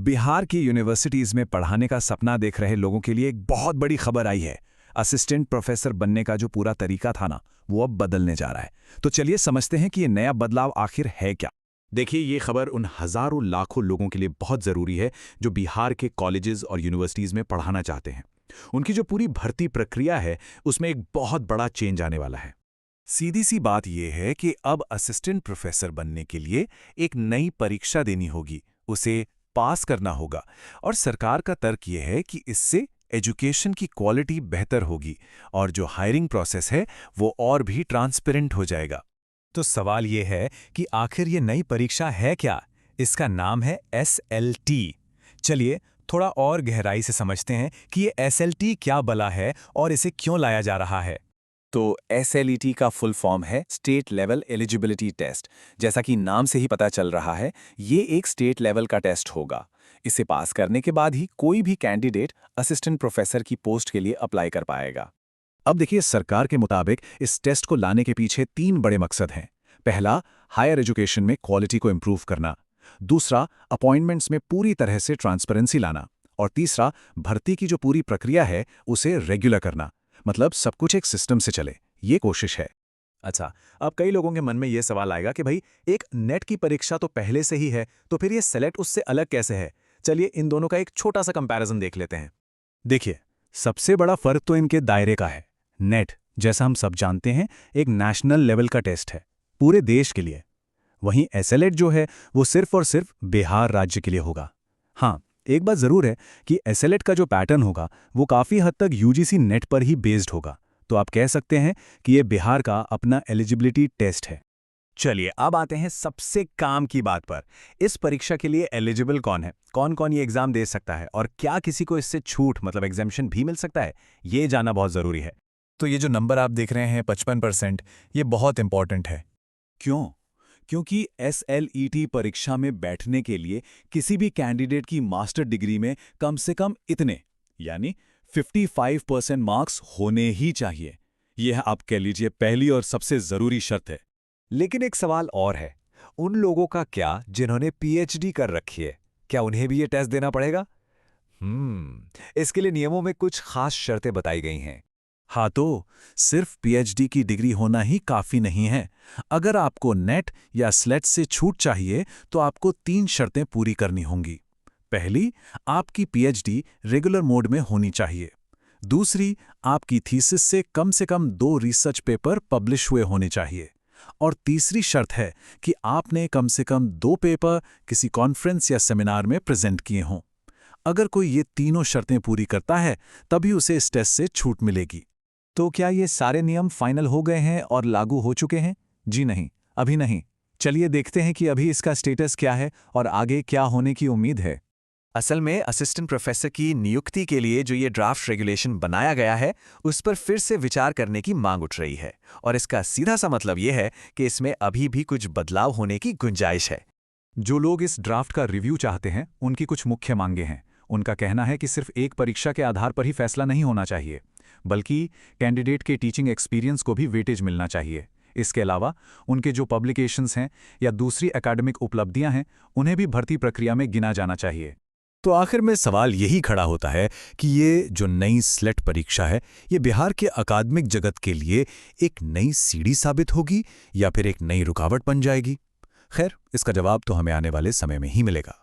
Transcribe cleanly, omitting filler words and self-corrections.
बिहार की यूनिवर्सिटीज में पढ़ाने का सपना देख रहे लोगों के लिए एक बहुत बड़ी खबर आई है। असिस्टेंट प्रोफेसर बनने का जो पूरा तरीका था ना, वो अब बदलने जा रहा है। तो चलिए समझते हैं कि ये नया बदलाव आखिर है क्या। देखिए, ये खबर उन हजारों लाखों लोगों के लिए बहुत ज़रूरी है जो बिहार के कॉलेजेस और यूनिवर्सिटीज़ में पढ़ाना चाहते हैं। उनकी जो पूरी भर्ती प्रक्रिया है, उसमें एक बहुत बड़ा चेंज आने वाला है। सीधी सी बात यह है कि अब असिस्टेंट प्रोफेसर बनने के लिए एक नई परीक्षा देनी होगी, उसे पास करना होगा। और सरकार का तर्क यह है कि इससे एजुकेशन की क्वालिटी बेहतर होगी और जो हायरिंग प्रोसेस है वो और भी ट्रांसपेरेंट हो जाएगा। तो सवाल ये है कि आखिर ये नई परीक्षा है क्या? इसका नाम है SLT। चलिए थोड़ा और गहराई से समझते हैं कि ये SLT क्या बला है और इसे क्यों लाया जा रहा है। तो SLET का फुल फॉर्म है स्टेट लेवल एलिजिबिलिटी टेस्ट। जैसा कि नाम से ही पता चल रहा है, ये एक स्टेट लेवल का टेस्ट होगा। इसे पास करने के बाद ही कोई भी कैंडिडेट असिस्टेंट प्रोफेसर की पोस्ट के लिए अप्लाई कर पाएगा। अब देखिए, सरकार के मुताबिक इस टेस्ट को लाने के पीछे 3 बड़े मकसद हैं। पहला, हायर एजुकेशन में क्वालिटी को इम्प्रूव करना। दूसरा, अपॉइंटमेंट्स में पूरी तरह से ट्रांसपेरेंसी लाना। और तीसरा, भर्ती की जो पूरी प्रक्रिया है उसे रेगुलर करना, मतलब सब कुछ एक सिस्टम से चले। ये कोशिश है। अच्छा, अब कई लोगों के मन में ये सवाल आएगा कि भाई, एक नेट की परीक्षा तो पहले से ही है, तो फिर ये सेलेक्ट उससे अलग कैसे है? चलिए इन दोनों का एक छोटा सा कंपैरिजन देख लेते हैं। देखिए, सबसे बड़ा फर्क तो इनके दायरे का है। नेट, जैसा हम सब जानते हैं, एक नेशनल लेवल का टेस्ट है पूरे देश के लिए। वहीं SLET जो है वो सिर्फ और सिर्फ बिहार राज्य के लिए होगा। हाँ, एक बात जरूर है कि SLET का जो पैटर्न होगा वो काफी हद तक UGC नेट पर ही बेस्ड होगा। तो आप कह सकते हैं कि ये बिहार का अपना एलिजिबिलिटी टेस्ट है। चलिए अब आते हैं सबसे काम की बात पर। इस परीक्षा के लिए एलिजिबल कौन है? कौन कौन ये एग्जाम दे सकता है और क्या किसी को इससे छूट मतलब एग्जाम्शन भी मिल सकता है? ये जानना बहुत जरूरी है। तो ये जो नंबर आप देख रहे हैं 55%, ये बहुत इंपॉर्टेंट है। क्यों? क्योंकि SLET परीक्षा में बैठने के लिए किसी भी कैंडिडेट की मास्टर डिग्री में कम से कम इतने यानी 55% मार्क्स होने ही चाहिए। यह आप कह लीजिए पहली और सबसे जरूरी शर्त है। लेकिन एक सवाल और है, उन लोगों का क्या जिन्होंने PhD कर रखी है? क्या उन्हें भी ये टेस्ट देना पड़ेगा? इसके लिए नियमों में कुछ खास शर्तें बताई गई हैं। हाँ, तो सिर्फ PhD की डिग्री होना ही काफी नहीं है। अगर आपको नेट या SLET से छूट चाहिए तो आपको 3 शर्तें पूरी करनी होंगी। पहली, आपकी PhD रेगुलर मोड में होनी चाहिए। दूसरी, आपकी थीसिस से कम 2 रिसर्च पेपर पब्लिश हुए होने चाहिए। और तीसरी शर्त है कि आपने कम से कम 2 पेपर किसी कॉन्फ्रेंस या सेमिनार में प्रेजेंट किए हों। अगर कोई ये तीनों शर्तें पूरी करता है तभी उसे इस टेस्ट से छूट मिलेगी। तो क्या ये सारे नियम फाइनल हो गए हैं और लागू हो चुके हैं? जी नहीं, अभी नहीं। चलिए देखते हैं कि अभी इसका स्टेटस क्या है और आगे क्या होने की उम्मीद है। असल में असिस्टेंट प्रोफेसर की नियुक्ति के लिए जो ये ड्राफ्ट रेगुलेशन बनाया गया है, उस पर फिर से विचार करने की मांग उठ रही है। और इसका सीधा सा मतलब ये है कि इसमें अभी भी कुछ बदलाव होने की गुंजाइश है। जो लोग इस ड्राफ्ट का रिव्यू चाहते हैं, उनकी कुछ मुख्य मांगें हैं। उनका कहना है कि सिर्फ एक परीक्षा के आधार पर ही फैसला नहीं होना चाहिए, बल्कि कैंडिडेट के टीचिंग एक्सपीरियंस को भी वेटेज मिलना चाहिए। इसके अलावा उनके जो पब्लिकेशंस हैं या दूसरी एकेडमिक उपलब्धियां हैं, उन्हें भी भर्ती प्रक्रिया में गिना जाना चाहिए। तो आखिर में सवाल यही खड़ा होता है कि ये जो नई SLET परीक्षा है, ये बिहार के अकादमिक जगत के लिए एक नई सीढ़ी साबित होगी या फिर एक नई रुकावट बन जाएगी? खैर, इसका जवाब तो हमें आने वाले समय में ही मिलेगा।